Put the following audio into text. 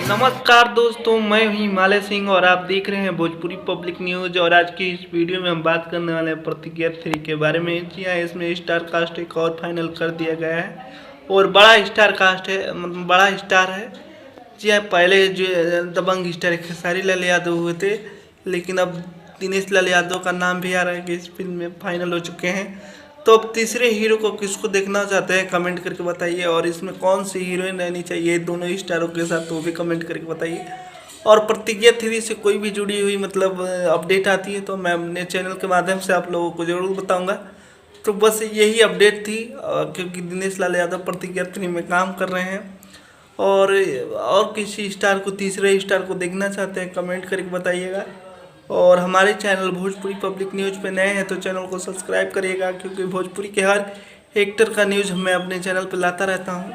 नमस्कार दोस्तों, मैं हूं हिमालय सिंह और आप देख रहे हैं भोजपुरी पब्लिक न्यूज़। और आज की इस वीडियो में हम बात करने वाले हैं प्रतिज्ञा 3 के बारे में। जी हाँ, इसमें स्टार कास्ट एक और फाइनल कर दिया गया है और बड़ा स्टार कास्ट है, मतलब बड़ा स्टार है। जी हाँ, पहले जो दबंग स्टार खेसारी लाल यादव हुए थे, लेकिन अब दिनेश लाल यादव का नाम भी आ रहा है कि इस फिल्म में फाइनल हो चुके हैं। तो अब तीसरे हीरो को किसको देखना चाहते हैं कमेंट करके बताइए, और इसमें कौन सी हीरोइन रहनी चाहिए दोनों स्टारों के साथ, वो भी कमेंट करके बताइए। और प्रतिज्ञा 3 से कोई भी जुड़ी हुई मतलब अपडेट आती है तो मैं अपने चैनल के माध्यम से आप लोगों को ज़रूर बताऊंगा। तो बस यही अपडेट थी, क्योंकि दिनेश लाल यादव प्रतिज्ञा 3 में काम कर रहे हैं। और किसी स्टार को, तीसरे स्टार को देखना चाहते हैं कमेंट करके बताइएगा। और हमारे चैनल भोजपुरी पब्लिक न्यूज़ पे नए हैं तो चैनल को सब्सक्राइब करिएगा, क्योंकि भोजपुरी के हर एक्टर का न्यूज़ मैं अपने चैनल पे लाता रहता हूँ।